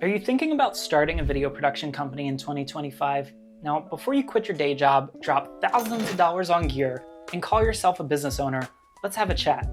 Are you thinking about starting a video production company in 2025? Now, before you quit your day job, drop thousands of dollars on gear, and call yourself a business owner, let's have a chat.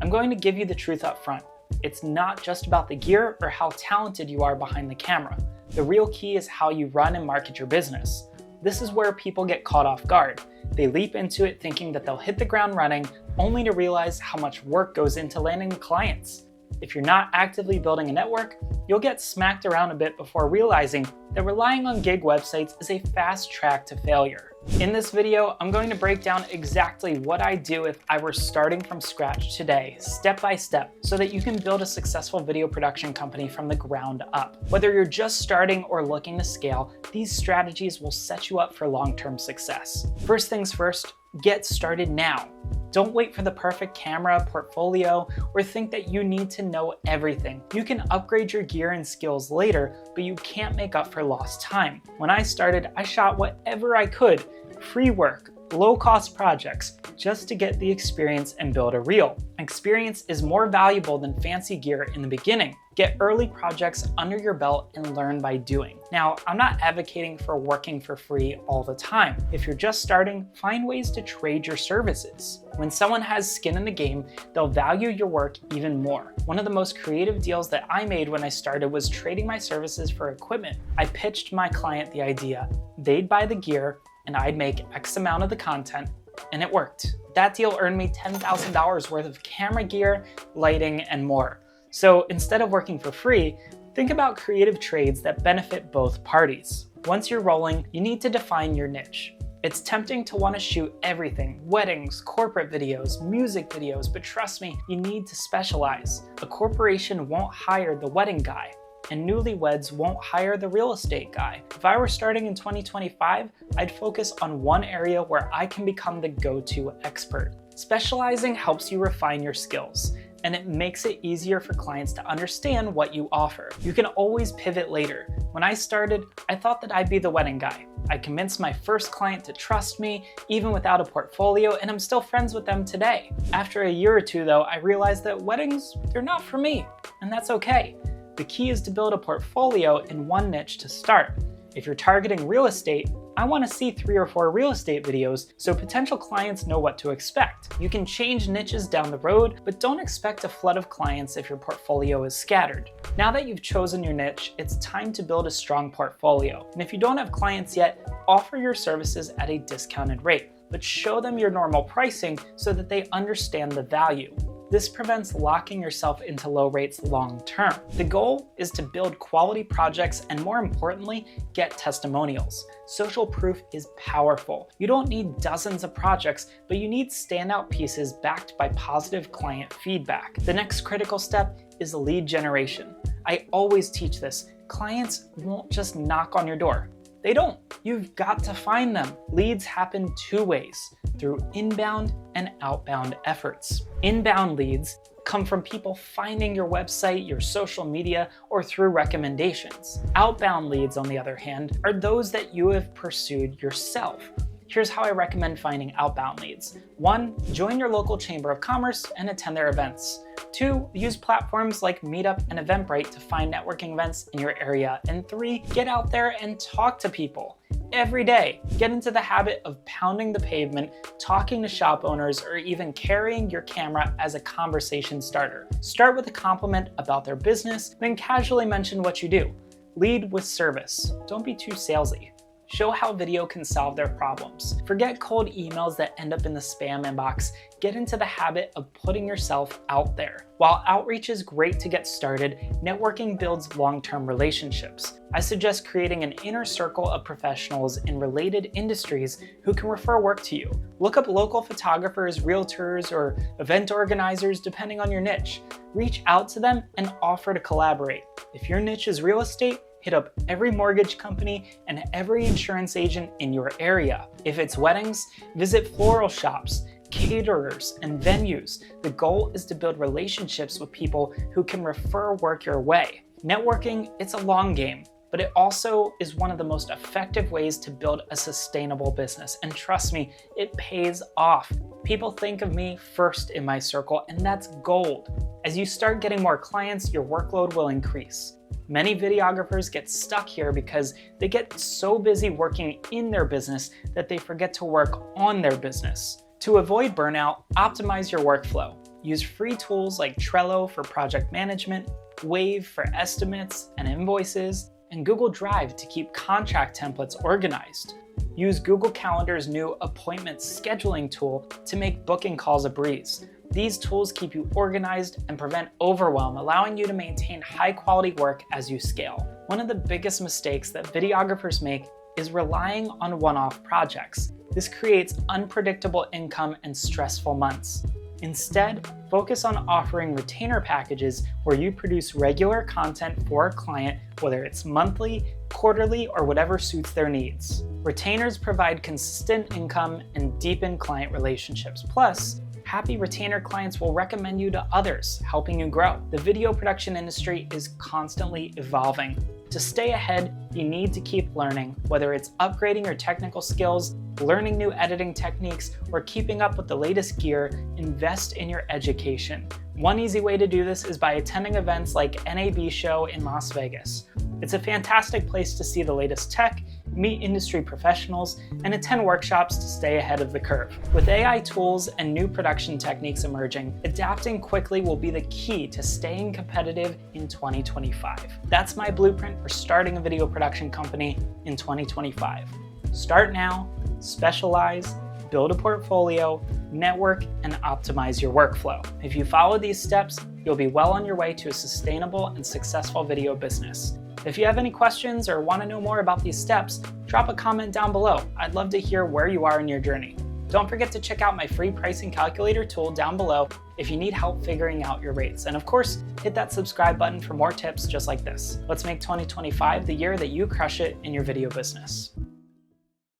I'm going to give you the truth up front. It's not just about the gear or how talented you are behind the camera. The real key is how you run and market your business. This is where people get caught off guard. They leap into it thinking that they'll hit the ground running, only to realize how much work goes into landing clients. If you're not actively building a network, you'll get smacked around a bit before realizing that relying on gig websites is a fast track to failure. In this video, I'm going to break down exactly what I do if I were starting from scratch today, step by step, so that you can build a successful video production company from the ground up. Whether you're just starting or looking to scale, these strategies will set you up for long-term success. First things first, get started now. Don't wait for the perfect camera, portfolio, or think that you need to know everything. You can upgrade your gear and skills later, but you can't make up for lost time. When I started, I shot whatever I could, free work, low-cost projects, just to get the experience and build a reel. Experience is more valuable than fancy gear in the beginning. Get early projects under your belt and learn by doing. Now, I'm not advocating for working for free all the time. If you're just starting, find ways to trade your services. When someone has skin in the game, they'll value your work even more. One of the most creative deals that I made when I started was trading my services for equipment. I pitched my client the idea. They'd buy the gear, and I'd make X amount of the content, and it worked. That deal earned me $10,000 worth of camera gear, lighting, and more. So instead of working for free, think about creative trades that benefit both parties. Once you're rolling, you need to define your niche. It's tempting to want to shoot everything, weddings, corporate videos, music videos, but trust me, you need to specialize. A corporation won't hire the wedding guy, and newlyweds won't hire the real estate guy. If I were starting in 2025, I'd focus on one area where I can become the go-to expert. Specializing helps you refine your skills, and it makes it easier for clients to understand what you offer. You can always pivot later. When I started, I thought that I'd be the wedding guy. I convinced my first client to trust me, even without a portfolio, and I'm still friends with them today. After a year or two though, I realized that weddings, they're not for me, and that's okay. The key is to build a portfolio in one niche to start. If you're targeting real estate, I want to see 3 or 4 real estate videos so potential clients know what to expect. You can change niches down the road, but don't expect a flood of clients if your portfolio is scattered. Now that you've chosen your niche, it's time to build a strong portfolio. And if you don't have clients yet, offer your services at a discounted rate, but show them your normal pricing so that they understand the value. This prevents locking yourself into low rates long term. The goal is to build quality projects and, more importantly, get testimonials. Social proof is powerful. You don't need dozens of projects, but you need standout pieces backed by positive client feedback. The next critical step is lead generation. I always teach this. Clients won't just knock on your door. They don't. You've got to find them. Leads happen 2 ways, through inbound and outbound efforts. Inbound leads come from people finding your website, your social media, or through recommendations. Outbound leads, on the other hand, are those that you have pursued yourself. Here's how I recommend finding outbound leads. 1, join your local chamber of commerce and attend their events. 2, use platforms like Meetup and Eventbrite to find networking events in your area. And 3, get out there and talk to people. Every day, get into the habit of pounding the pavement, talking to shop owners, or even carrying your camera as a conversation starter. Start with a compliment about their business, then casually mention what you do. Lead with service. Don't be too salesy. Show how video can solve their problems. Forget cold emails that end up in the spam inbox. Get into the habit of putting yourself out there. While outreach is great to get started, networking builds long-term relationships. I suggest creating an inner circle of professionals in related industries who can refer work to you. Look up local photographers, realtors, or event organizers depending on your niche. Reach out to them and offer to collaborate. If your niche is real estate, hit up every mortgage company and every insurance agent in your area. If it's weddings, visit floral shops, caterers, and venues. The goal is to build relationships with people who can refer work your way. Networking, it's a long game, but it also is one of the most effective ways to build a sustainable business. And trust me, it pays off. People think of me first in my circle, and that's gold. As you start getting more clients, your workload will increase. Many videographers get stuck here because they get so busy working in their business that they forget to work on their business. To avoid burnout, optimize your workflow. Use free tools like Trello for project management, Wave for estimates and invoices, and Google Drive to keep contract templates organized. Use Google Calendar's new appointment scheduling tool to make booking calls a breeze. These tools keep you organized and prevent overwhelm, allowing you to maintain high-quality work as you scale. One of the biggest mistakes that videographers make is relying on one-off projects. This creates unpredictable income and stressful months. Instead, focus on offering retainer packages where you produce regular content for a client, whether it's monthly, quarterly, or whatever suits their needs. Retainers provide consistent income and deepen client relationships. Plus, happy retainer clients will recommend you to others, helping you grow. The video production industry is constantly evolving. To stay ahead, you need to keep learning, whether it's upgrading your technical skills, learning new editing techniques, or keeping up with the latest gear. Invest in your education. One easy way to do this is by attending events like NAB Show in Las Vegas. It's a fantastic place to see the latest tech, meet industry professionals, and attend workshops to stay ahead of the curve. With AI tools and new production techniques emerging, adapting quickly will be the key to staying competitive in 2025. That's my blueprint for starting a video production company in 2025. Start now, specialize, build a portfolio, network, and optimize your workflow. If you follow these steps, you'll be well on your way to a sustainable and successful video business. If you have any questions or want to know more about these steps, drop a comment down below. I'd love to hear where you are in your journey. Don't forget to check out my free pricing calculator tool down below if you need help figuring out your rates. And of course, hit that subscribe button for more tips just like this. Let's make 2025 the year that you crush it in your video business.